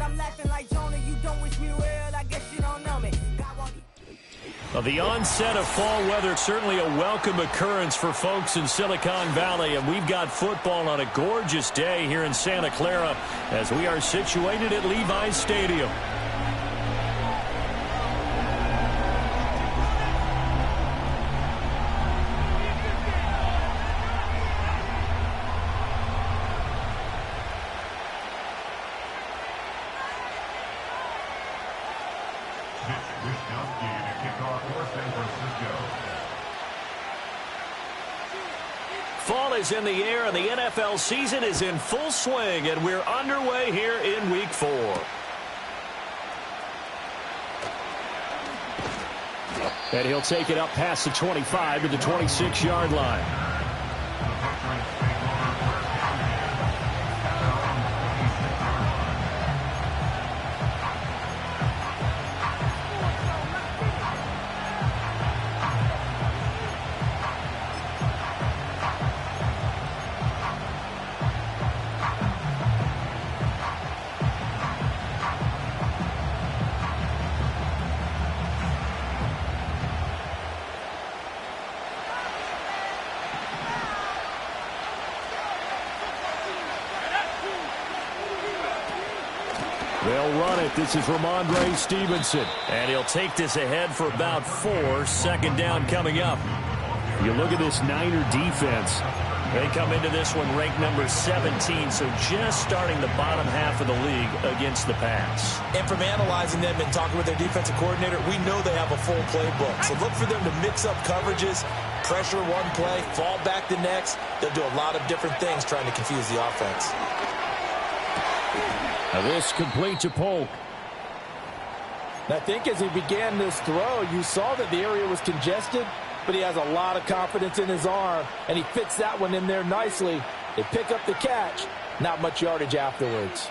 I'm laughing like Jonah. You don't wish me well, I guess you don't know me. Well, the onset of fall weather, certainly a welcome occurrence for folks in Silicon Valley, and we've got football on a gorgeous day here in Santa Clara as we are situated at Levi's Stadium. Fall is in the air, and the NFL season is in full swing, and we're underway here in Week 4. And he'll take it up past the 25 to the 26-yard line. They'll run it. This is Ramondre Stevenson. And he'll take this ahead for about 4. Second down coming up. You look at this Niner defense. They come into this one ranked number 17, so just starting the bottom half of the league against the pass. And from analyzing them and talking with their defensive coordinator, we know they have a full playbook. So look for them to mix up coverages, pressure one play, fall back the next. They'll do a lot of different things trying to confuse the offense. Now this complete to Polk. I think as he began this throw, you saw that the area was congested, but he has a lot of confidence in his arm, and he fits that one in there nicely. They pick up the catch, not much yardage afterwards.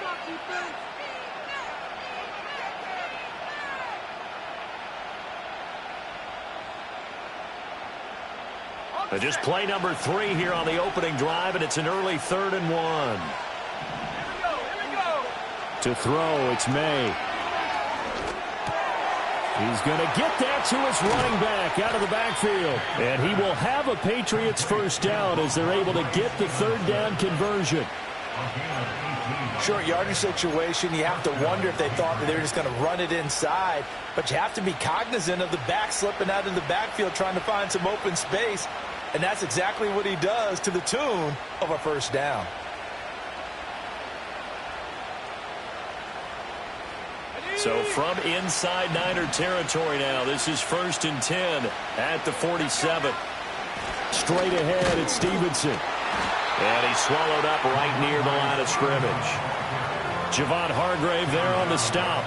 Just play number 3 here on the opening drive, and it's an early 3rd and 1. To throw, it's May. He's going to get that to his running back out of the backfield. And he will have a Patriots first down as they're able to get the 3rd down conversion. Short yardage situation, you have to wonder if they thought that they were just going to run it inside. But you have to be cognizant of the back slipping out of the backfield trying to find some open space. And that's exactly what he does to the tune of a first down. So from inside Niner territory now, this is 1st and 10 at the 47. Straight ahead, it's Stevenson. And he's swallowed up right near the line of scrimmage. Javon Hargrave there on the stop.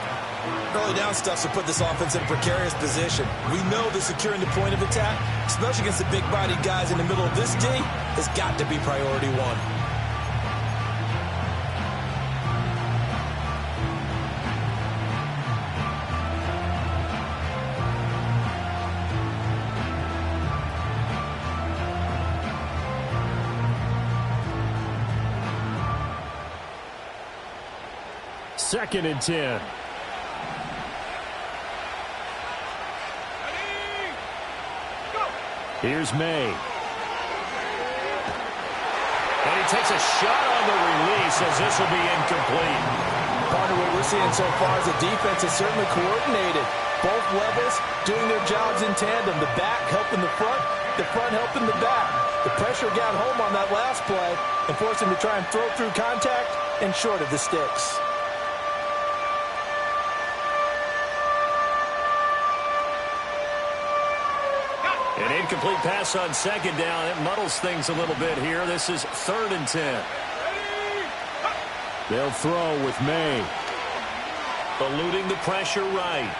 Early down stuff to put this offense in a precarious position. We know that securing the point of attack, especially against the big-bodied guys in the middle of this D, has got to be priority 1. Second and 10. Here's May. And he takes a shot on the release as this will be incomplete. Part of what we're seeing so far is the defense is certainly coordinated. Both levels doing their jobs in tandem. The back helping the front helping the back. The pressure got home on that last play and forced him to try and throw through contact and short of the sticks. An incomplete pass on second down. It muddles things a little bit here. This is 3rd and 10. They'll throw with May. Eluding the pressure right.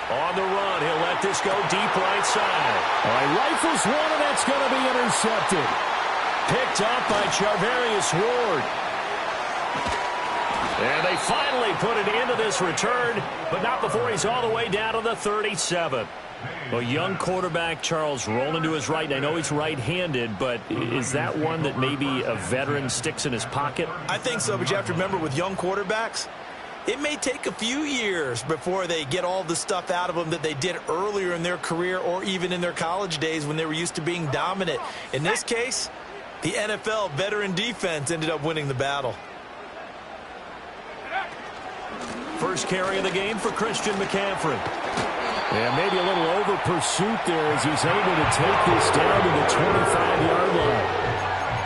On the run, he'll let this go deep right side. All right, rifles one, and that's going to be intercepted. Picked up by Charvarius Ward. And they finally put it into this return, but not before he's all the way down to the 37. A young quarterback, Charles, rolling to his right. And I know he's right-handed, but is that one that maybe a veteran sticks in his pocket? I think so, but you have to remember with young quarterbacks, It may take a few years before they get all the stuff out of them that they did earlier in their career or even in their college days when they were used to being dominant. In this case, the NFL veteran defense ended up winning the battle. First carry of the game for Christian McCaffrey. And maybe a little over pursuit there as he's able to take this down to the 25-yard line.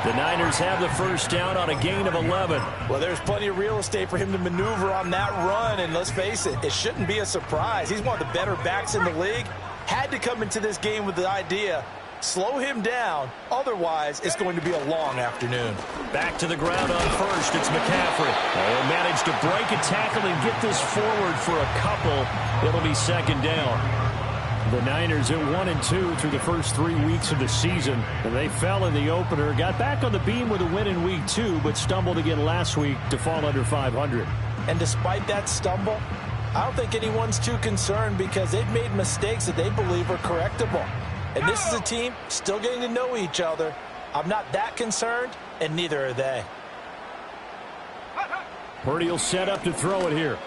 The Niners have the first down on a gain of 11. Well, there's plenty of real estate for him to maneuver on that run, and let's face it, it shouldn't be a surprise. He's one of the better backs in the league. Had to come into this game with the idea, slow him down, otherwise it's going to be a long afternoon. Back to the ground on first, it's McCaffrey. He'll manage to break a tackle and get this forward for a couple. It'll be second down. The Niners at 1-2 through the first 3 weeks of the season. And they fell in the opener, got back on the beam with a win in week 2, but stumbled again last week to fall under 500. And despite that stumble, I don't think anyone's too concerned because they've made mistakes that they believe are correctable. And this is a team still getting to know each other. I'm not that concerned, and neither are they. Purdy will set up to throw it here.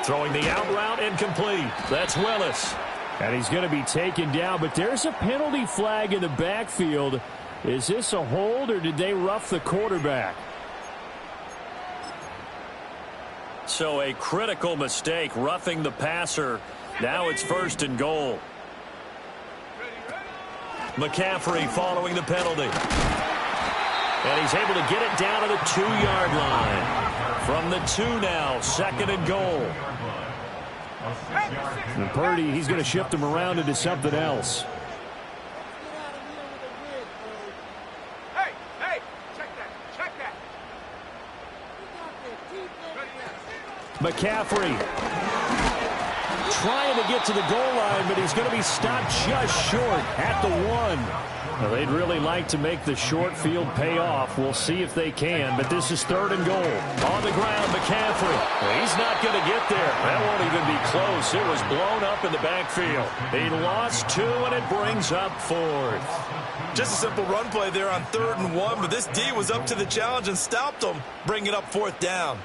Throwing the out route incomplete. That's Willis. And he's going to be taken down, but there's a penalty flag in the backfield. Is this a hold, or did they rough the quarterback? So a critical mistake, roughing the passer. Now it's first and goal. McCaffrey following the penalty. And he's able to get it down to the 2-yard line. From the 2 now, second and goal. And Purdy, he's going to shift him around into something else. Hey, check that. McCaffrey trying to get to the goal line, but he's going to be stopped just short at the 1. Well, they'd really like to make the short field pay off. We'll see if they can, but this is third and goal. On the ground, McCaffrey. Well, he's not going to get there. That won't even be close. It was blown up in the backfield. He lost 2, and it brings up 4th. Just a simple run play there on 3rd and 1, but this D was up to the challenge and stopped him, bringing up 4th down.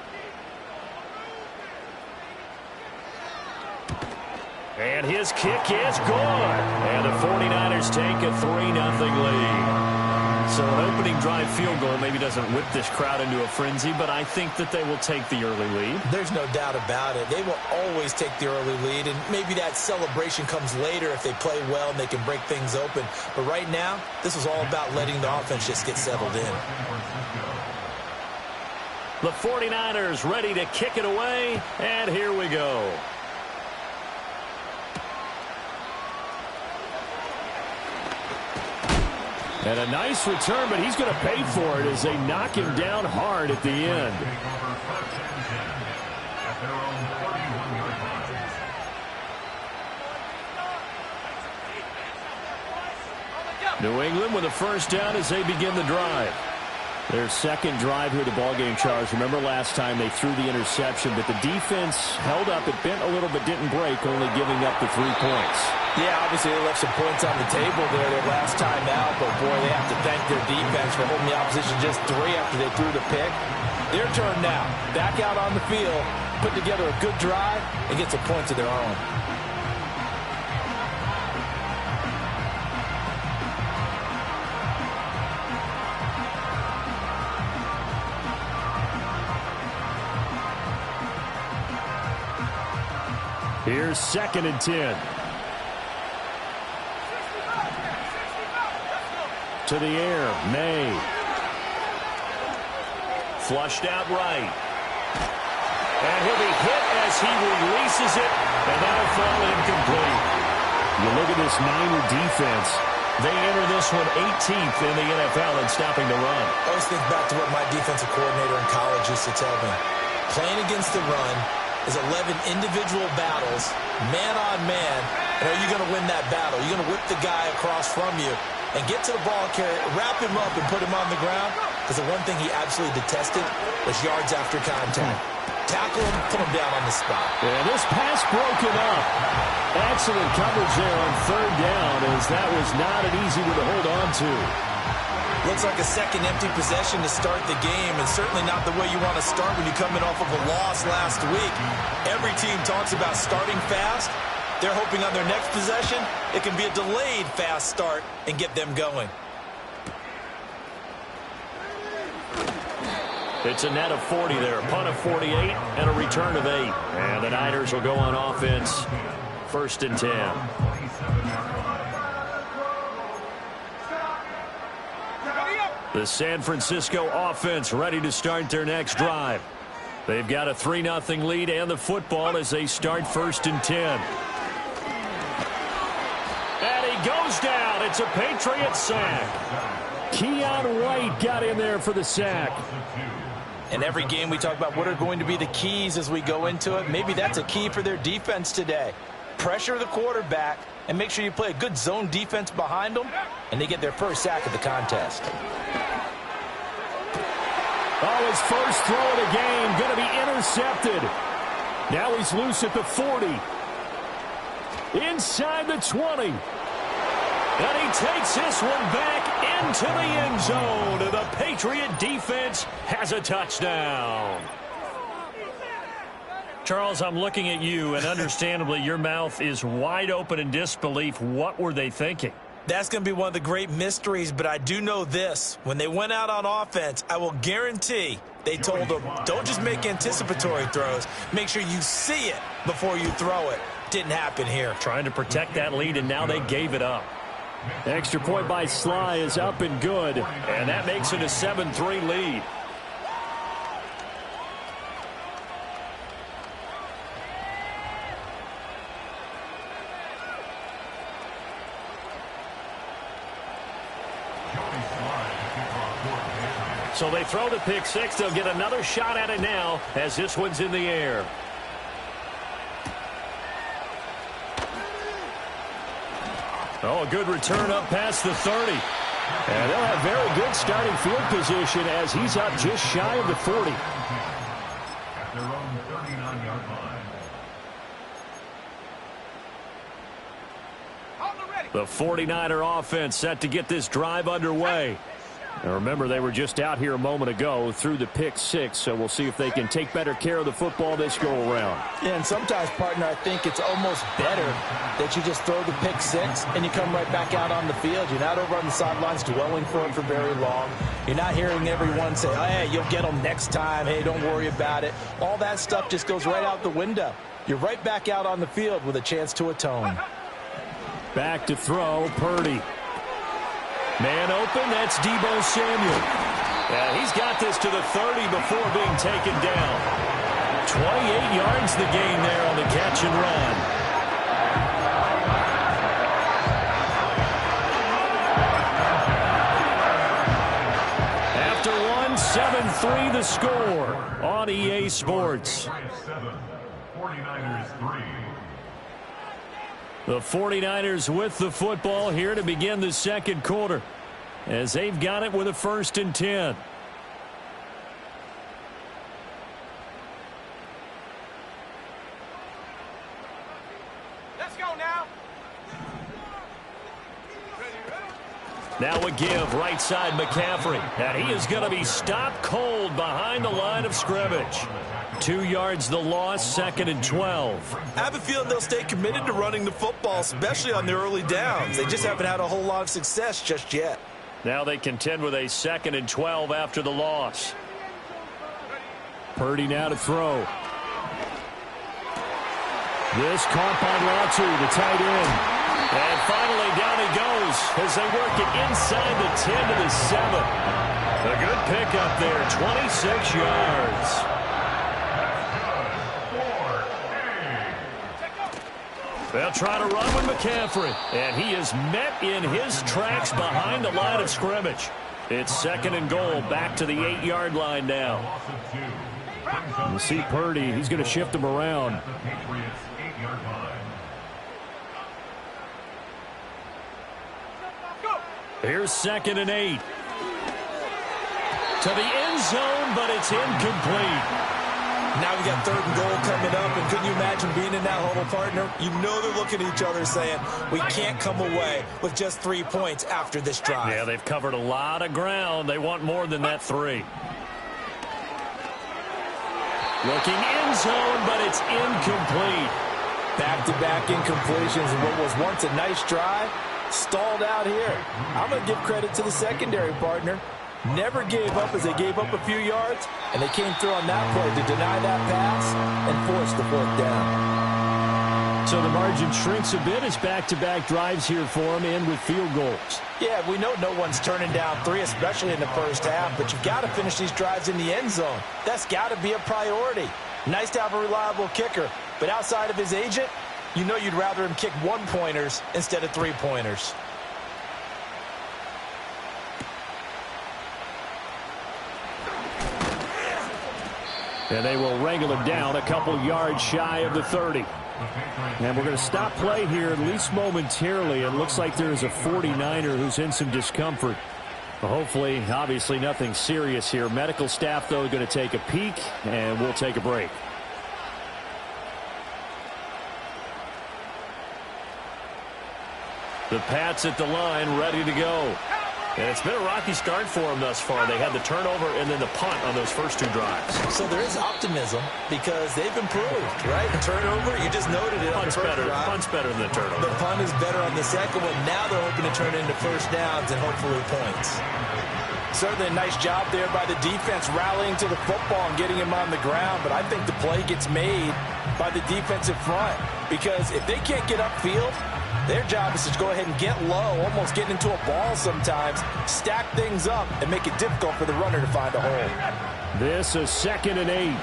And his kick is good. And the 49ers take a 3-0 lead. So an opening drive field goal maybe doesn't whip this crowd into a frenzy, but I think that they will take the early lead. There's no doubt about it. They will always take the early lead, and maybe that celebration comes later if they play well and they can break things open. But right now, this was all about letting the offense just get settled in. The 49ers ready to kick it away, and here we go. And a nice return, but he's going to pay for it as they knock him down hard at the end. New England with a first down as they begin the drive. Their second drive here, the ballgame, Charles. Remember last time they threw the interception, but the defense held up. It bent a little but didn't break, only giving up the 3 points. Yeah, obviously they left some points on the table there their last time out, but boy, they have to thank their defense for holding the opposition just 3 after they threw the pick. Their turn now. Back out on the field, put together a good drive, and get some points of their own. Here's 2nd and 10. To the air, May. Flushed out right. And he'll be hit as he releases it, and that'll fall incomplete. You look at this Niner defense. They enter this one 18th in the NFL in stopping the run. I always think back to what my defensive coordinator in college used to tell me. Playing against the run is 11 individual battles, man on man, and are you going to win that battle? You're going to whip the guy across from you and get to the ball carrier, wrap him up, and put him on the ground, because the one thing he absolutely detested was yards after contact. Tackle him, put him down on the spot. And this pass broken up. Excellent coverage there on 3rd down, as that was not an easy one to hold on to. Looks like a second empty possession to start the game, and certainly not the way you want to start when you come in off of a loss last week. Every team talks about starting fast. They're hoping on their next possession, it can be a delayed fast start and get them going. It's a net of 40 there, punt of 48, and a return of 8. And the Niners will go on offense, 1st and 10. The San Francisco offense ready to start their next drive. They've got a 3-0 lead and the football as they start 1st and 10. And he goes down. It's a Patriot sack. Keon White got in there for the sack. In every game we talk about what are going to be the keys as we go into it. Maybe that's a key for their defense today. Pressure the quarterback and make sure you play a good zone defense behind them, and they get their first sack of the contest. Oh, his first throw of the game going to be intercepted. Now he's loose at the 40. Inside the 20. And he takes this one back into the end zone. And the Patriot defense has a touchdown. Charles, I'm looking at you, and understandably your mouth is wide open in disbelief. What were they thinking? That's going to be one of the great mysteries, but I do know this. When they went out on offense, I will guarantee they told them, don't just make anticipatory throws. Make sure you see it before you throw it. Didn't happen here. Trying to protect that lead, and now they gave it up. Extra point by Sly is up and good, and that makes it a 7-3 lead. So they throw the pick six. They'll get another shot at it now as this one's in the air. Oh, a good return up past the 30. And they'll have very good starting field position as he's up just shy of the 40. At their own 39-yard line. The 49er offense set to get this drive underway. Now remember, they were just out here a moment ago through the pick six, so we'll see if they can take better care of the football this go around. Yeah, and sometimes, partner, I think it's almost better that you just throw the pick six and you come right back out on the field. You're not over on the sidelines dwelling for it for very long. You're not hearing everyone say, oh, hey, you'll get them next time. Hey, don't worry about it. All that stuff just goes right out the window. You're right back out on the field with a chance to atone. Back to throw, Purdy. Man open, that's Deebo Samuel. Yeah, he's got this to the 30 before being taken down. 28 yards the gain there on the catch and run. After one, 7-3 the score on EA Sports. 49ers 3. The 49ers with the football here to begin the second quarter as they've got it with a 1st and 10. Let's go now. Now a give right side McCaffrey. And he is going to be stopped cold behind the line of scrimmage. 2 yards the loss, 2nd and 12. I have a feeling they'll stay committed to running the football, especially on their early downs. They just haven't had a whole lot of success just yet. Now they contend with a 2nd and 12 after the loss. Purdy now to throw. This caught by Latu, the tight end. And finally down he goes as they work it inside the 10 to the 7. A good pickup there, 26 yards. They'll try to run with McCaffrey, and he is met in his tracks behind the line of scrimmage. It's 2nd and goal, back to the 8-yard line now. You see Purdy, he's going to shift him around. Here's 2nd and 8. To the end zone, but it's incomplete. Now we got 3rd and goal coming up, and couldn't you imagine being in that huddle, partner? You know they're looking at each other saying, we can't come away with just 3 points after this drive. Yeah, they've covered a lot of ground. They want more than that 3. Looking end zone, but it's incomplete. Back-to-back incompletions in what was once a nice drive. Stalled out here. I'm going to give credit to the secondary, partner. Never gave up as they gave up a few yards, and they came through on that play to deny that pass and force the 4th down. So the margin shrinks a bit as back-to-back drives here for them, and with field goals. Yeah, we know no one's turning down 3, especially in the first half, but you've got to finish these drives in the end zone. That's got to be a priority. Nice to have a reliable kicker, but outside of his agent, you know you'd rather him kick 1-pointers instead of 3-pointers. And they will wrangle him down a couple yards shy of the 30. And we're going to stop play here, at least momentarily. It looks like there is a 49er who's in some discomfort. Hopefully, obviously, nothing serious here. Medical staff, though, going to take a peek, and we'll take a break. The Pats at the line, ready to go. And it's been a rocky start for them thus far. They had the turnover and then the punt on those first 2 drives. So there is optimism because they've improved, right? The turnover, you just noted it. Punt's better than the turnover. The punt is better on the second one. Now they're hoping to turn it into first downs and hopefully points. Certainly a nice job there by the defense rallying to the football and getting him on the ground. But I think the play gets made by the defensive front because if they can't get upfield, their job is to go ahead and get low, almost get into a ball sometimes, stack things up, and make it difficult for the runner to find a hole. This is 2nd and 8.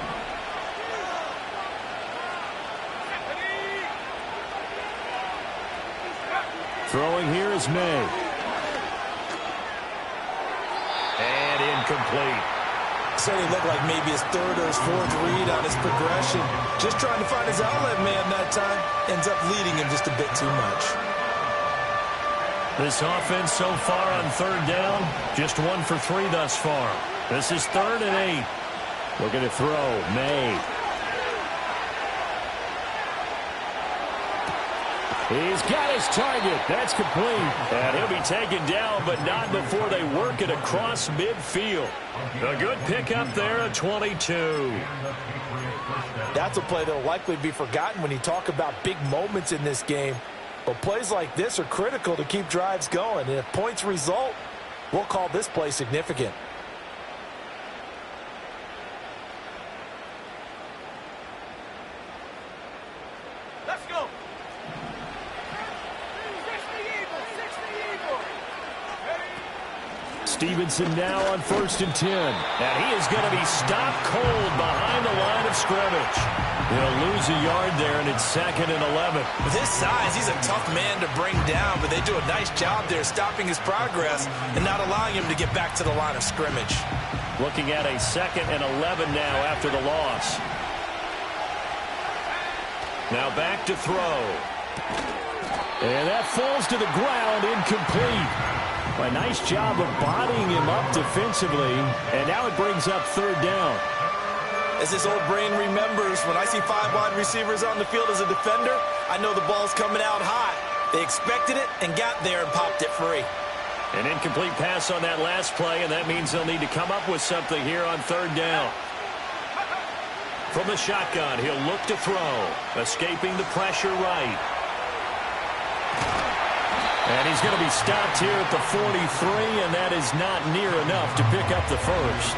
Throwing here is May. And incomplete. Certainly looked like maybe his 3rd or his 4th read on his progression. Just trying to find his outlet man that time. Ends up leading him just a bit too much. This offense so far on 3rd down, just 1 for 3 thus far. This is 3rd and 8. Looking to throw, May. He's got his target. That's complete. And he'll be taken down, but not before they work it across midfield. A good pickup there at 22. That's a play that will likely be forgotten when you talk about big moments in this game. But plays like this are critical to keep drives going. And if points result, we'll call this play significant. Let's go. Stevenson now on 1st and 10. And he is going to be stopped cold behind the line of scrimmage. He'll lose a yard there, and it's 2nd and 11. With his size, he's a tough man to bring down, but they do a nice job there stopping his progress and not allowing him to get back to the line of scrimmage. Looking at a 2nd and 11 now after the loss. Now back to throw. And that falls to the ground, incomplete. A nice job of bodying him up defensively, and now it brings up 3rd down. As this old brain remembers, when I see 5 wide receivers on the field as a defender, I know the ball's coming out hot. They expected it and got there and popped it free. An incomplete pass on that last play, and that means they'll need to come up with something here on 3rd down. From the shotgun, he'll look to throw, escaping the pressure right. And he's going to be stopped here at the 43, and that is not near enough to pick up the first.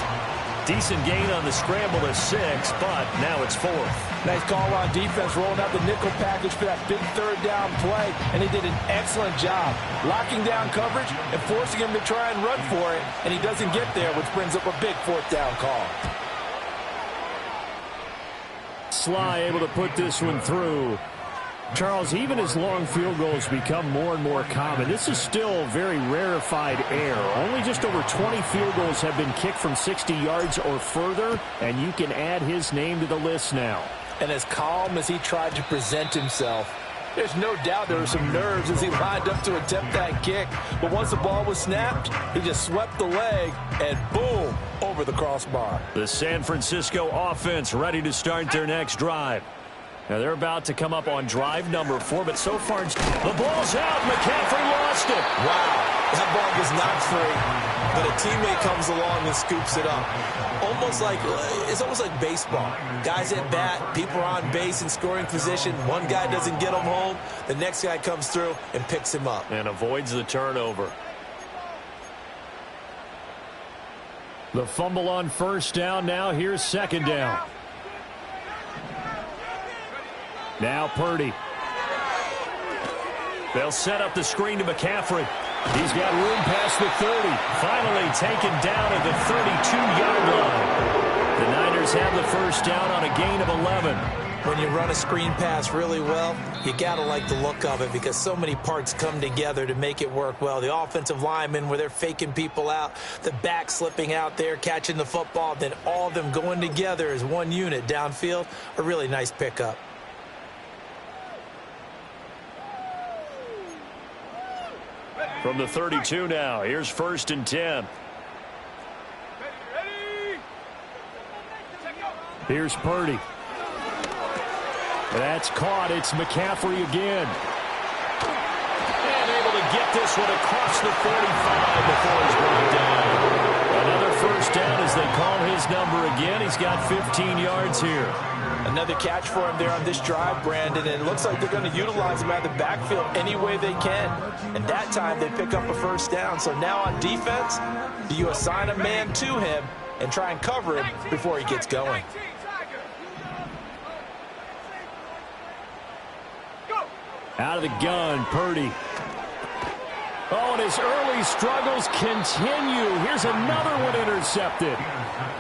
Decent gain on the scramble to 6, but now it's 4th. Nice call on defense, rolling out the nickel package for that big 3rd down play, and he did an excellent job locking down coverage and forcing him to try and run for it, and he doesn't get there, which brings up a big 4th down call. Sly able to put this one through. Charles, even as long field goals become more and more common, this is still very rarefied air. Only just over 20 field goals have been kicked from 60 yards or further, and you can add his name to the list now. And as calm as he tried to present himself, There's no doubt there were some nerves as he lined up to attempt that kick. But once the ball was snapped, he just swept the leg and boom, over the crossbar. The San Francisco offense ready to start their next drive. Now they're about to come up on drive number 4, but so far the ball's out. McCaffrey lost it. Wow, that ball was not free, but a teammate comes along and scoops it up. It's almost like baseball. Guys at bat, people are on base in scoring position. One guy doesn't get him home. The next guy comes through and picks him up. And avoids the turnover. The fumble on first down. Now here's second down. Now Purdy. They'll set up the screen to McCaffrey. He's got room past the 30. Finally taken down at the 32-yard line. The Niners have the first down on a gain of 11. When you run a screen pass really well, you got to like the look of it because so many parts come together to make it work well. The offensive linemen, where they're faking people out, the back slipping out there, catching the football, then all of them going together as one unit downfield. A really nice pickup. From the 32 now, here's first and 10. Here's Purdy. That's caught. It's McCaffrey again. And able to get this one across the 45 before he's brought down. Another first down as they call his number again. He's got 15 yards here. Another catch for him there on this drive, Brandon, and it looks like they're going to utilize him out of the backfield any way they can. And that time they pick up a first down. So now on defense, do you assign a man to him and try and cover him before he gets going? Out of the gun, Purdy. Oh, and his early struggles continue. Here's another one intercepted.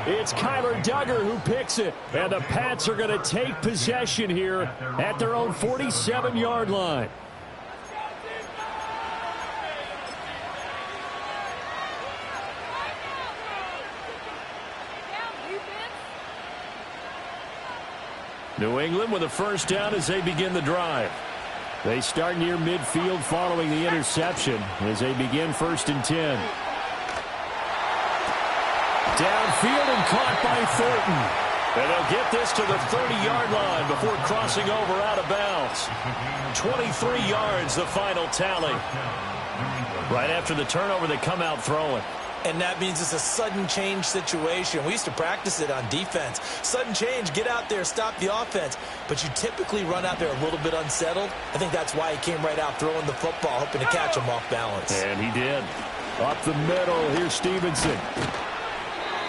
It's Kyler Duggar who picks it. And the Pats are going to take possession here at their own 47-yard line. New England with a first down as they begin the drive. They start near midfield following the interception as they begin first and 10. Downfield and caught by Thornton. And they'll get this to the 30-yard line before crossing over out of bounds. 23 yards, the final tally. Right after the turnover, they come out throwing. And that means it's a sudden change situation. We used to practice it on defense. Sudden change, get out there, stop the offense. But you typically run out there a little bit unsettled. I think that's why he came right out throwing the football, hoping to catch him off balance. And he did. Up the middle, here's Stevenson.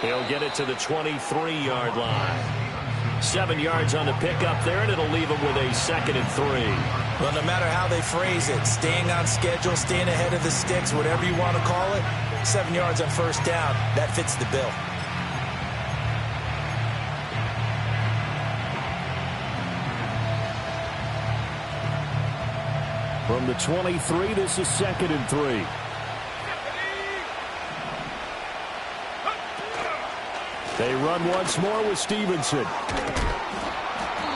He'll get it to the 23-yard line. 7 yards on the pickup there, and it'll leave him with a 2nd and 3. Well, no matter how they phrase it, staying on schedule, staying ahead of the sticks, whatever you want to call it, 7 yards on first down, that fits the bill. From the 23, this is 2nd and 3. They run once more with Stevenson.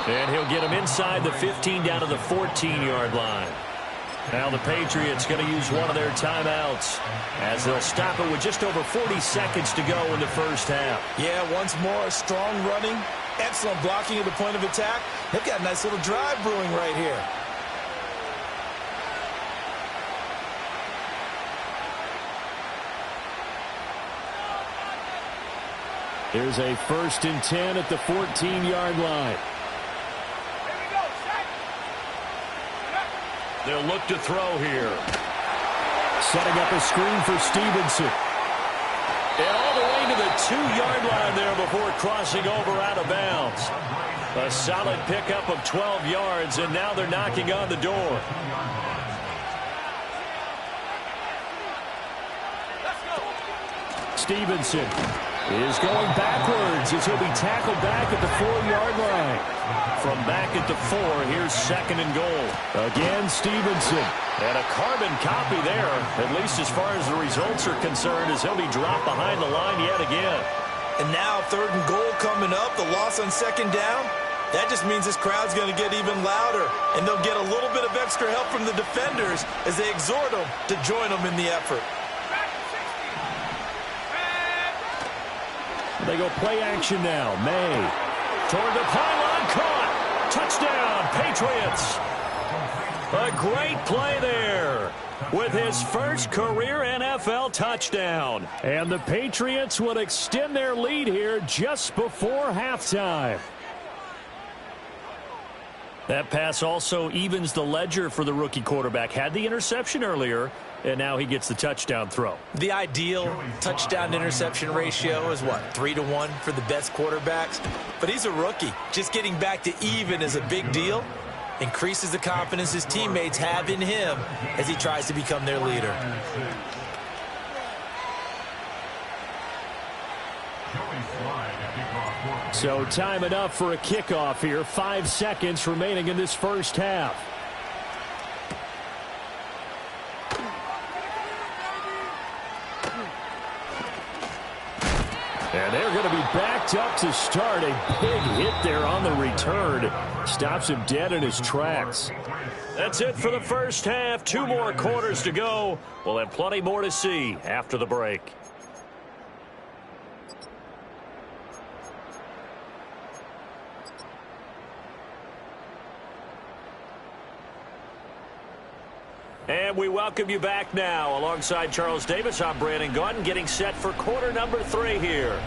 And he'll get him inside the 15 down to the 14-yard line. Now the Patriots going to use one of their timeouts as they'll stop it with just over 40 seconds to go in the first half. Yeah, once more, strong running, excellent blocking at the point of attack. They've got a nice little drive brewing right here. Here's a 1st and 10 at the 14-yard line. They'll look to throw here. Setting up a screen for Stevenson. And all the way to the 2-yard line there before crossing over out of bounds. A solid pickup of 12 yards, and now they're knocking on the door. Stevenson is going backwards as he'll be tackled back at the 4-yard line. From back at the 4, here's 2nd and goal. Again, Stevenson. And a carbon copy there, at least as far as the results are concerned, as he'll be dropped behind the line yet again. And now 3rd and goal coming up. The loss on 2nd down. That just means this crowd's going to get even louder, and they'll get a little bit of extra help from the defenders as they exhort them to join them in the effort. They go play action now. May toward the pylon, caught. Touchdown, Patriots. A great play there with his first career NFL touchdown. And the Patriots will extend their lead here just before halftime. That pass also evens the ledger for the rookie quarterback. Had the interception earlier, and now he gets the touchdown throw. The ideal touchdown-interception ratio is, what, 3-to-1 for the best quarterbacks? But he's a rookie. Just getting back to even is a big deal. Increases the confidence his teammates have in him as he tries to become their leader. So time enough for a kickoff here. 5 seconds remaining in this first half. And they're going to be backed up to start. A big hit there on the return. Stops him dead in his tracks. That's it for the first half. 2 more quarters to go. We'll have plenty more to see after the break. And we welcome you back now. Alongside Charles Davis, I'm Brandon Gaudin, getting set for quarter number 3 here.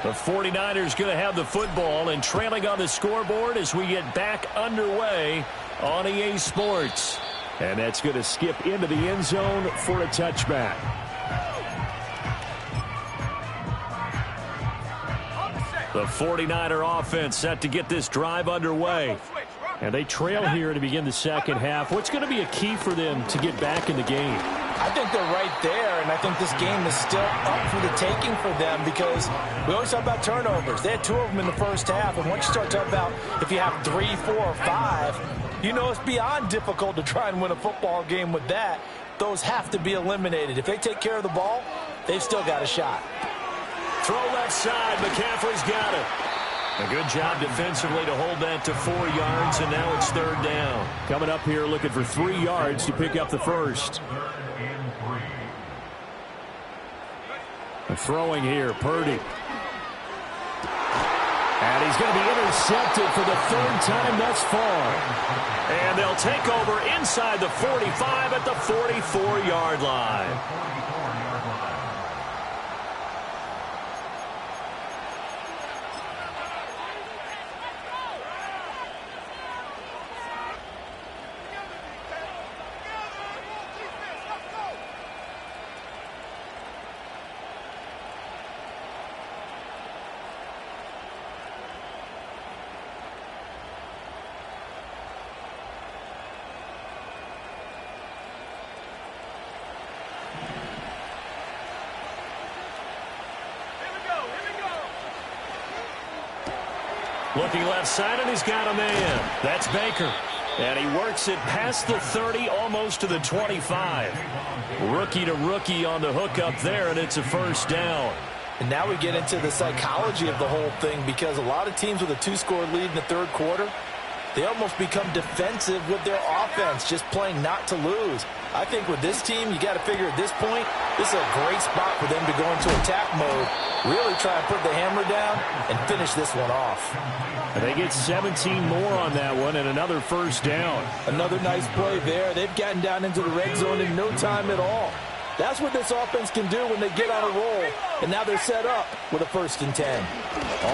The 49ers going to have the football and trailing on the scoreboard as we get back underway on EA Sports. And that's going to skip into the end zone for a touchback. The 49er offense set to get this drive underway. And they trail here to begin the second half. What's going to be a key for them to get back in the game? I think they're right there, and I think this game is still up for the taking for them because we always talk about turnovers. They had 2 of them in the first half, and once you start talking about if you have 3, 4, or 5, you know it's beyond difficult to try and win a football game with that. Those have to be eliminated. If they take care of the ball, they've still got a shot. Throw left side. McCaffrey's got it. A good job defensively to hold that to 4 yards, and now it's 3rd down. Coming up here looking for 3 yards to pick up the first. Throwing here, Purdy. And he's going to be intercepted for the 3rd time thus far. And they'll take over inside the 45 at the 44-yard line. Looking left side, and he's got a man. That's Baker. And he works it past the 30, almost to the 25. Rookie to rookie on the hook up there, and it's a 1st down. And now we get into the psychology of the whole thing because a lot of teams with a 2-score lead in the 3rd quarter, they almost become defensive with their offense, just playing not to lose. I think with this team, you got to figure at this point, this is a great spot for them to go into attack mode, really try and put the hammer down and finish this one off. And they get 17 more on that one and another 1st down. Another nice play there. They've gotten down into the red zone in no time at all. That's what this offense can do when they get on a roll. And now they're set up with a 1st and 10.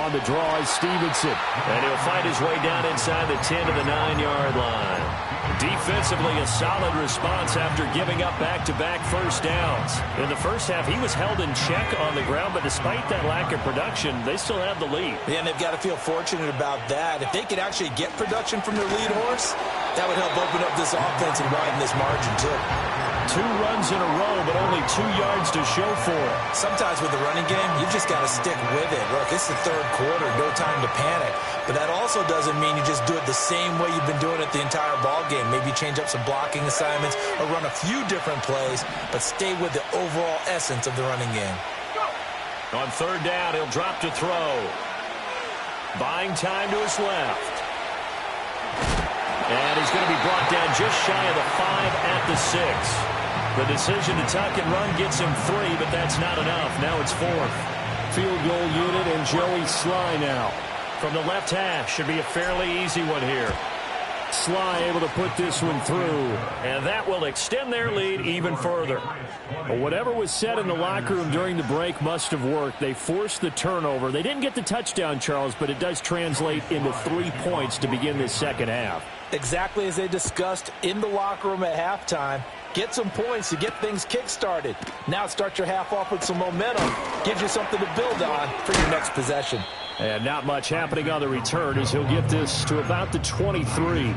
On the draw is Stevenson. And he'll find his way down inside the 10 to the 9-yard line. Defensively, a solid response after giving up back-to-back 1st downs. In the first half, he was held in check on the ground, but despite that lack of production, they still have the lead. Yeah, and they've got to feel fortunate about that. If they could actually get production from their lead horse, that would help open up this offense and widen this margin, too. 2 runs in a row, but only 2 yards to show for it. Sometimes with the running game, you've just got to stick with it. Look, it's the 3rd quarter, no time to panic. But that also doesn't mean you just do it the same way you've been doing it the entire ball game. Maybe change up some blocking assignments or run a few different plays, but stay with the overall essence of the running game. On third down, he'll drop to throw. Buying time to his left. And he's going to be brought down just shy of the 5 at the 6. The decision to tuck and run gets him 3, but that's not enough. Now it's 4th. Field goal unit and Joey Sly now. From the left hash, should be a fairly easy one here. Sly able to put this one through. And that will extend their lead even further. Well, whatever was said in the locker room during the break must have worked. They forced the turnover. They didn't get the touchdown, Charles, but it does translate into 3 points to begin this second half. Exactly as they discussed in the locker room at halftime. Get some points to get things kick-started. Now start your half off with some momentum. Gives you something to build on for your next possession. And not much happening on the return as he'll get this to about the 23.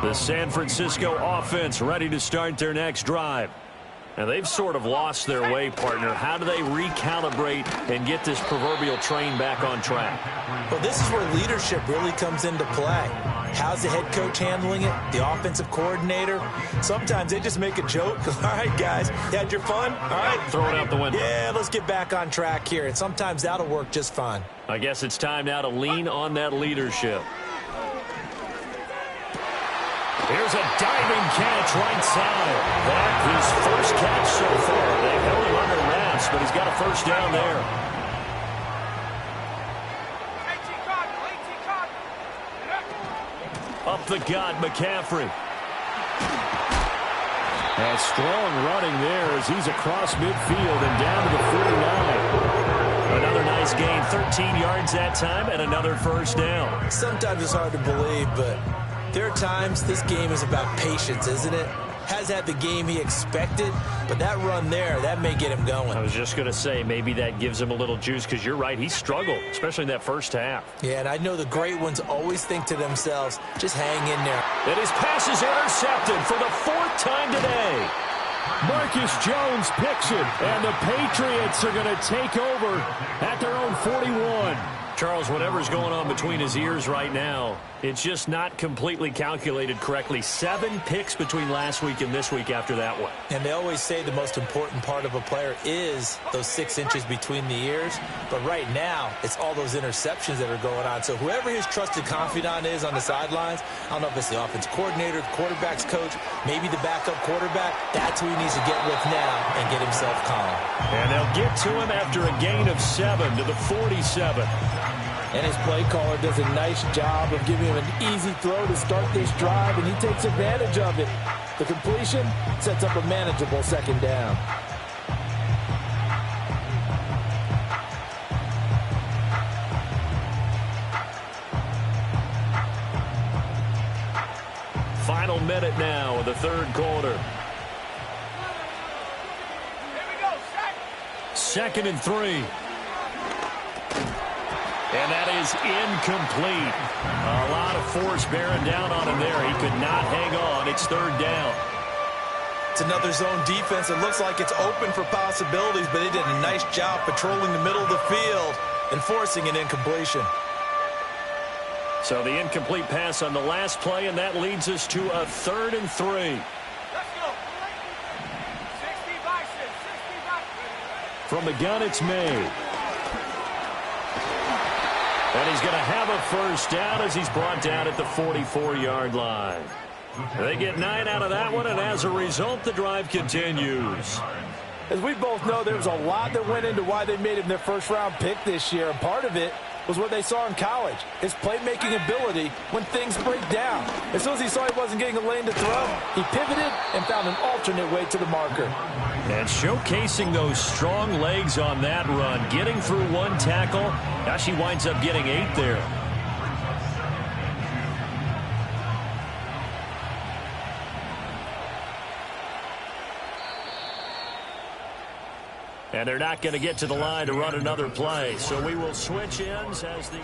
The San Francisco offense ready to start their next drive. And they've sort of lost their way, partner. How do they recalibrate and get this proverbial train back on track? Well, this is where leadership really comes into play. How's the head coach handling it? The offensive coordinator? Sometimes they just make a joke. All right, guys, you had your fun? All right. Throw it out the window. Yeah, let's get back on track here. And sometimes that'll work just fine. I guess it's time now to lean on that leadership. Here's a diving catch right side. That his first catch so far. They held him under wraps, but he's got a first down there. Up the gut, McCaffrey. And strong running there as he's across midfield and down to the 49. Another nice gain, 13 yards that time, and another first down. Sometimes it's hard to believe, but there are times this game is about patience, isn't it? Has had the game he expected, but that run there, that may get him going. I was just going to say, maybe that gives him a little juice, because you're right, he struggled, especially in that first half. Yeah, and I know the great ones always think to themselves, just hang in there. And his pass is intercepted for the 4th time today. Marcus Jones picks it, and the Patriots are going to take over at their own 41. Charles, whatever's going on between his ears right now, it's just not completely calculated correctly. 7 picks between last week and this week after that one. And they always say the most important part of a player is those 6 inches between the ears. But right now, it's all those interceptions that are going on. So whoever his trusted confidant is on the sidelines, I don't know if it's the offense coordinator, the quarterback's coach, maybe the backup quarterback, that's who he needs to get with now and get himself calm. And they'll get to him after a gain of 7 to the 47. And his play caller does a nice job of giving him an easy throw to start this drive, and he takes advantage of it. The completion sets up a manageable second down. Final minute now of the third quarter. Second and 3. And that is incomplete. A lot of force bearing down on him there. He could not hang on. It's third down. It's another zone defense. It looks like it's open for possibilities, but they did a nice job patrolling the middle of the field and forcing an incompletion. So the incomplete pass on the last play, and that leads us to a 3rd and 3. Let's go. 60 Bison, 60 Bison. From the gun, it's May. And he's going to have a first down as he's brought down at the 44-yard line. They get 9 out of that one, and as a result, the drive continues. As we both know, there was a lot that went into why they made him their first-round pick this year, and part of it was what they saw in college, his playmaking ability when things break down. As soon as he saw he wasn't getting a lane to throw, he pivoted and found an alternate way to the marker. And showcasing those strong legs on that run, getting through 1 tackle. Now she winds up getting 8 there. And they're not going to get to the line to run another play. So we will switch ends as the...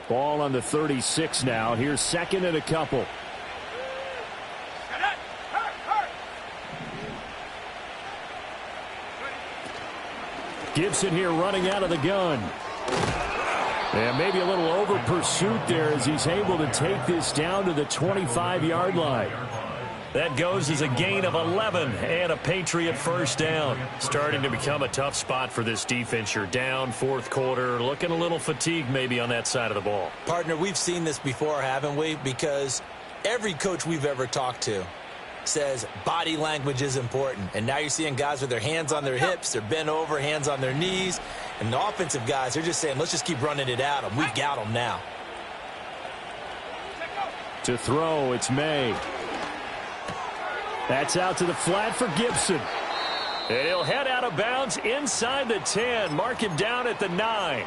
Ball on the 36 now. Here's second and a couple. Gibson here running out of the gun. And maybe a little over pursuit there as he's able to take this down to the 25-yard line. That goes as a gain of 11 and a Patriot first down. Starting to become a tough spot for this defense. You're down fourth quarter, looking a little fatigued maybe on that side of the ball. Partner, we've seen this before, haven't we? Because every coach we've ever talked to says body language is important. And now you're seeing guys with their hands on their hips, they're bent over, hands on their knees. And the offensive guys, they're just saying, let's just keep running it at them. We've got them now. To throw, it's May. That's out to the flat for Gibson. And he'll head out of bounds inside the 10. Mark him down at the 9.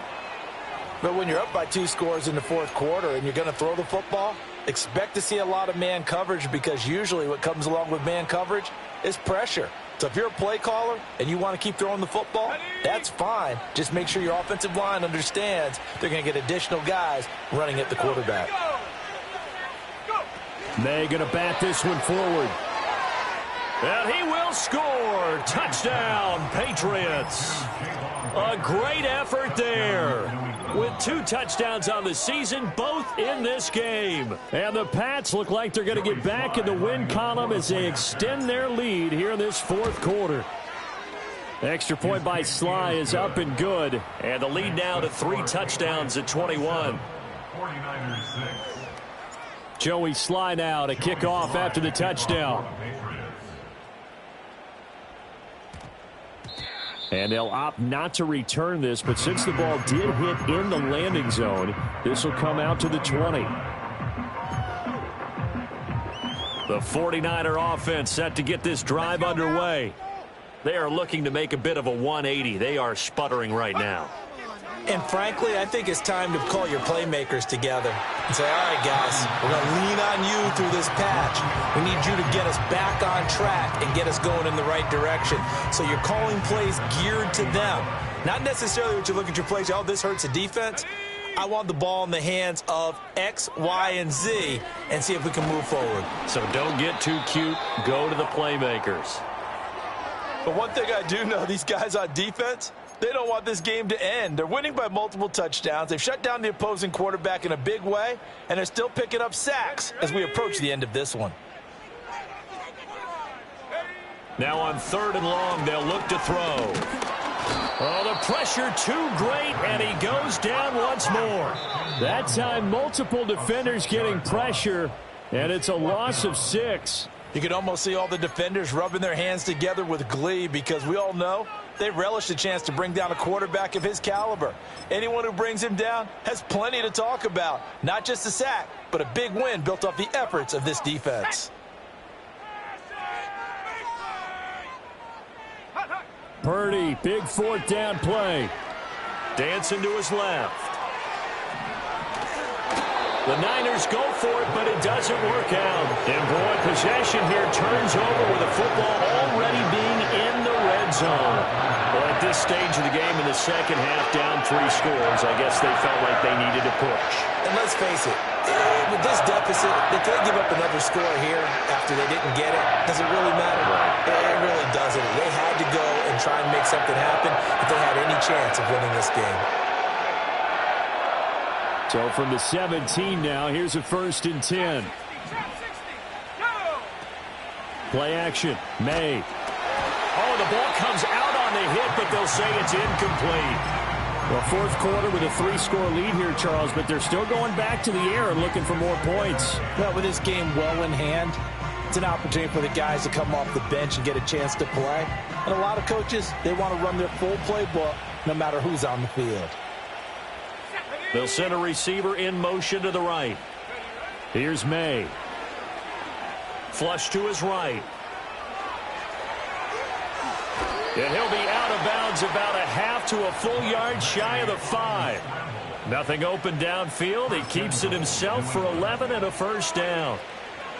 But when you're up by 2 scores in the fourth quarter and you're going to throw the football, expect to see a lot of man coverage, because usually what comes along with man coverage is pressure. So if you're a play caller and you want to keep throwing the football, that's fine. Just make sure your offensive line understands they're going to get additional guys running at the quarterback. May going to bat this one forward. And he will score. Touchdown, Patriots. A great effort there. With 2 touchdowns on the season, both in this game. And the Pats look like they're going to get back in the win column as they extend their lead here in this fourth quarter. Extra point by Sly is up and good. And the lead now to 3 touchdowns at 21. Joey Sly now to kick off after the touchdown. And they'll opt not to return this, but since the ball did hit in the landing zone, this will come out to the 20. The 49er offense set to get this drive underway. They are looking to make a bit of a 180. They are sputtering right now. And frankly, I think it's time to call your playmakers together and say, all right, guys, we're going to lean on you through this patch. We need you to get us back on track and get us going in the right direction. So you're calling plays geared to them. Not necessarily what you look at your plays, oh, this hurts the defense. I want the ball in the hands of X, Y, and Z and see if we can move forward. So don't get too cute. Go to the playmakers. But one thing I do know, these guys on defense, they don't want this game to end. They're winning by multiple touchdowns. They've shut down the opposing quarterback in a big way, and they're still picking up sacks as we approach the end of this one. Now on 3rd and long, they'll look to throw. Oh, the pressure too great, and he goes down once more. That time, multiple defenders getting pressure, and it's a loss of 6. You can almost see all the defenders rubbing their hands together with glee, because we all know they relish the chance to bring down a quarterback of his caliber. Anyone who brings him down has plenty to talk about. Not just a sack, but a big win built off the efforts of this defense. Purdy, big 4th down play. Dancing to his left. The Niners go for it, but it doesn't work out. And boy, possession here turns over with the football already being in the red zone. Well, at this stage of the game in the second half, down 3 scores, I guess they felt like they needed to push. And let's face it, with this deficit, they can't give up another score here after they didn't get it. Does it really matter? It really doesn't. They had to go and try and make something happen if they had any chance of winning this game. So from the 17 now, here's a 1st and 10. Play action, May. Oh, the ball comes out on the hit, but they'll say it's incomplete. Well, fourth quarter with a 3-score lead here, Charles, but they're still going back to the air and looking for more points. Well, with this game well in hand, it's an opportunity for the guys to come off the bench and get a chance to play. And a lot of coaches, they want to run their full playbook no matter who's on the field. They'll send a receiver in motion to the right. Here's May. Flush to his right. And he'll be out of bounds about a half to a full yard shy of the 5. Nothing open downfield. He keeps it himself for 11 and a first down.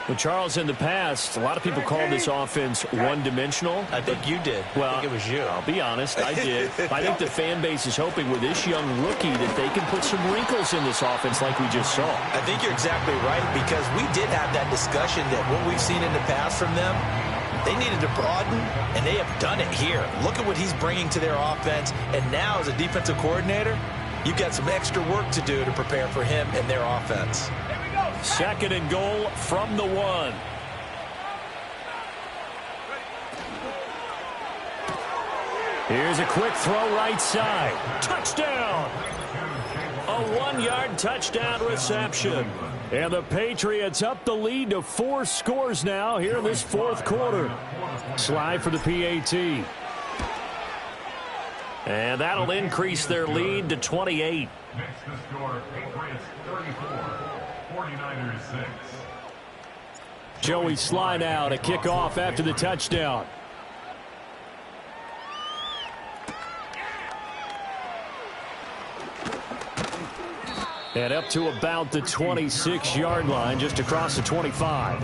Well, Charles, in the past, a lot of people call this offense one-dimensional. I think you did. Well, I think it was you. I'll be honest, I did. I think the fan base is hoping with this young rookie that they can put some wrinkles in this offense like we just saw. I think you're exactly right, because we did have that discussion that what we've seen in the past from them, they needed to broaden, and they have done it here. Look at what he's bringing to their offense, and now as a defensive coordinator, you've got some extra work to do to prepare for him and their offense. 2nd and goal from the 1. Here's a quick throw right side. Touchdown! A 1-yard touchdown reception. And the Patriots up the lead to 4 scores now here in this 4th quarter. Slide for the PAT. And that'll increase their lead to 28. Next to score, Patriots 34, 49ers 6. Joey Sly now to kick off after the touchdown. And up to about the 26-yard line, just across the 25.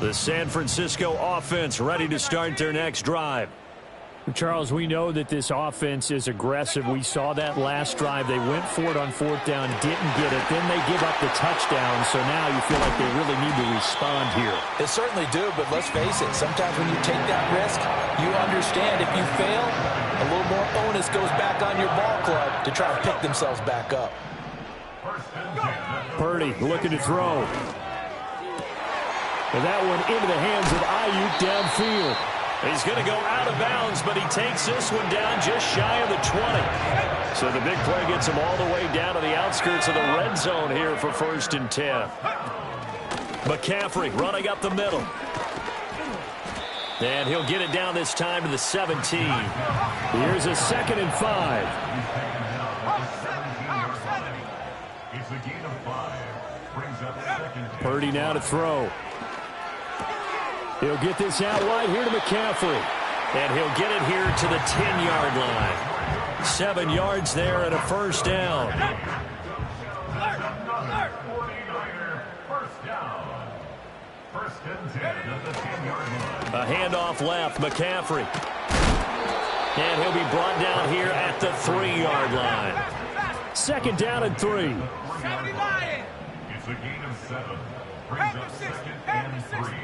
The San Francisco offense ready to start their next drive. Charles, we know that this offense is aggressive. We saw that last drive. They went for it on 4th down, didn't get it. Then they give up the touchdown. So now you feel like they really need to respond here. They certainly do, but let's face it. Sometimes when you take that risk, you understand if you fail, a little more onus goes back on your ball club to try to pick themselves back up. Purdy looking to throw. And that one into the hands of Ayuk downfield. He's going to go out of bounds, but he takes this one down just shy of the 20. So the big play gets him all the way down to the outskirts of the red zone here for 1st and 10. McCaffrey running up the middle. And he'll get it down this time to the 17. Here's a 2nd and 5. It's a gain of 5. Brings up 2nd. Purdy now to throw. He'll get this out wide here to McCaffrey. And he'll get it here to the 10-yard line. 7 yards there and a 1st down. 49er first down. 1st and 10 at the 10-yard line. A handoff left, McCaffrey. And he'll be brought down here at the 3-yard line. 2nd down and 3. It's a gain of 7. Brings up 2nd and 3.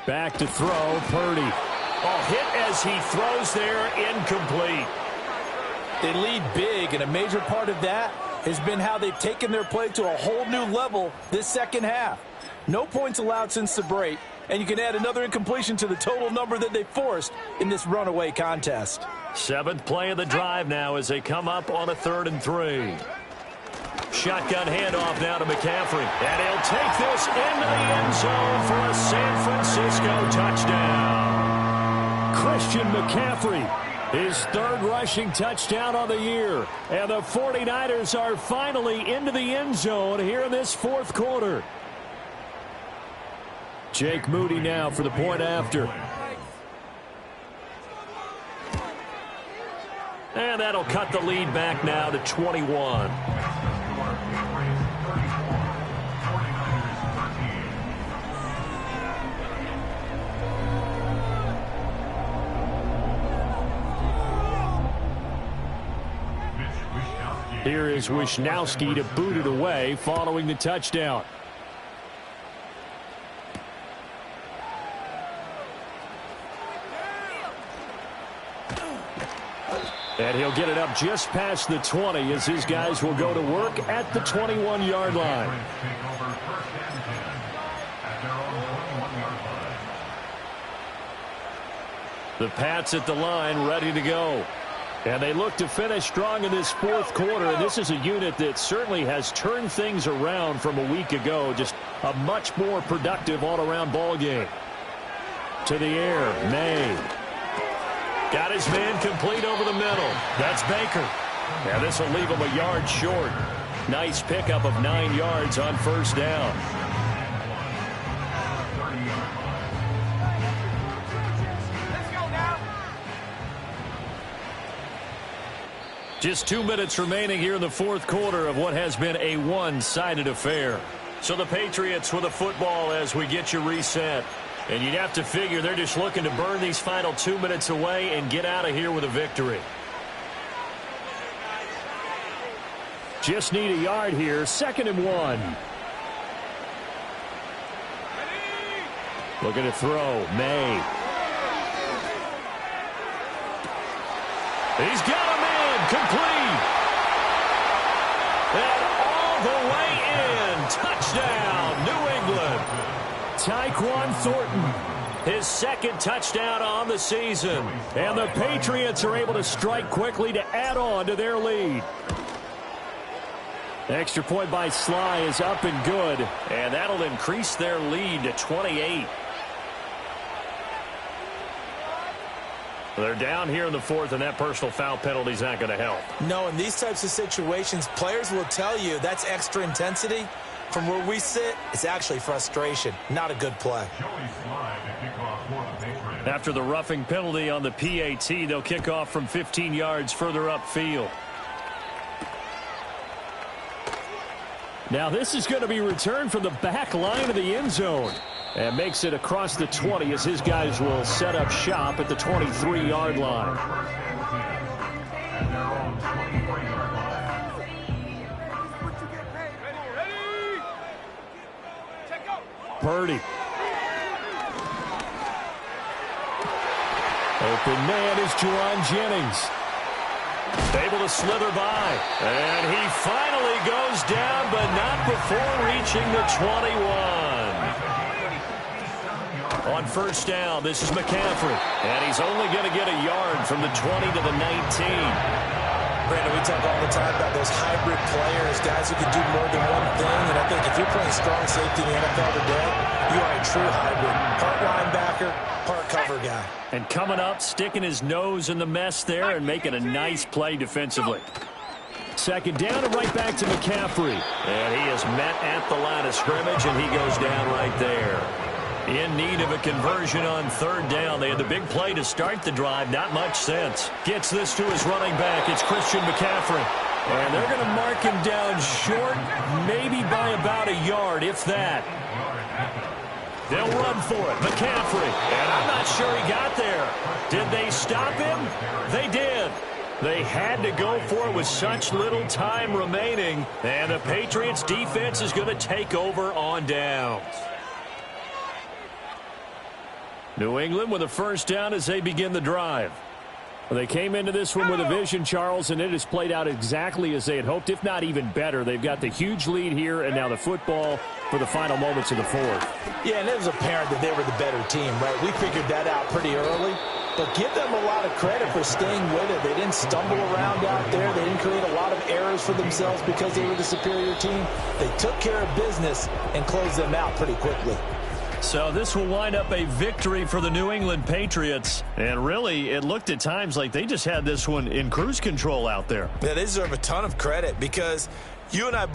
Back to throw, Purdy. Oh, hit as he throws there, incomplete. They lead big, and a major part of that has been how they've taken their play to a whole new level this 2nd half. No points allowed since the break, and you can add another incompletion to the total number that they forced in this runaway contest. 7th play of the drive now as they come up on a 3rd and 3. Shotgun handoff now to McCaffrey. And he'll take this into the end zone for a San Francisco touchdown. Christian McCaffrey, his 3rd rushing touchdown on the year. And the 49ers are finally into the end zone here in this 4th quarter. Jake Moody now for the point after. And that'll cut the lead back now to 21. Here is Wisnowski to boot it away following the touchdown. And he'll get it up just past the 20 as his guys will go to work at the 21-yard line. The Pats at the line ready to go. And they look to finish strong in this 4th quarter. And this is a unit that certainly has turned things around from a week ago. Just a much more productive all-around ball game. To the air, May. Got his man complete over the middle. That's Baker. Yeah, this will leave him a yard short. Nice pickup of 9 yards on first down. Let's go now. Just 2 minutes remaining here in the fourth quarter of what has been a one-sided affair. So the Patriots with a football as we get you reset. And you'd have to figure they're just looking to burn these final 2 minutes away and get out of here with a victory. Just need a yard here. 2nd and 1. Looking to throw. May. He's got him in. Complete. And all the way in. Touchdown, New England. Tyquan Thornton, his 2nd touchdown on the season. And the Patriots are able to strike quickly to add on to their lead. Extra point by Sly is up and good. And that'll increase their lead to 28. They're down here in the fourth, and that personal foul penalty is not going to help. No, in these types of situations, players will tell you that's extra intensity. From where we sit, it's actually frustration. Not a good play. After the roughing penalty on the PAT, they'll kick off from 15 yards further upfield. Now this is going to be returned from the back line of the end zone. And makes it across the 20 as his guys will set up shop at the 23-yard line. Purdy. Open man is Juwan Jennings. Able to slither by. And he finally goes down, but not before reaching the 21. On first down, this is McCaffrey. And he's only going to get a yard from the 20 to the 19. Brandon, we talk all the time about those hybrid players, guys who can do more than one thing. And I think if you're playing strong safety in the NFL today, you are a true hybrid. Part linebacker, part cover guy. And coming up, sticking his nose in the mess there and making a nice play defensively. 2nd down and right back to McCaffrey. And he is met at the line of scrimmage, and he goes down right there. In need of a conversion on 3rd down. They had the big play to start the drive. Not much sense. Gets this to his running back. It's Christian McCaffrey. And they're going to mark him down short, maybe by about a yard, if that. They'll run for it. McCaffrey. And I'm not sure he got there. Did they stop him? They did. They had to go for it with such little time remaining. And the Patriots defense is going to take over on downs. New England with a first down as they begin the drive. Well, they came into this one with a vision, Charles, and it has played out exactly as they had hoped, if not even better. They've got the huge lead here, and now the football for the final moments of the fourth. Yeah, and it was apparent that they were the better team, right? We figured that out pretty early. But give them a lot of credit for staying with it. They didn't stumble around out there. They didn't create a lot of errors for themselves because they were the superior team. They took care of business and closed them out pretty quickly. So this will wind up a victory for the New England Patriots. And really, it looked at times like they just had this one in cruise control out there. Yeah, they deserve a ton of credit because you and I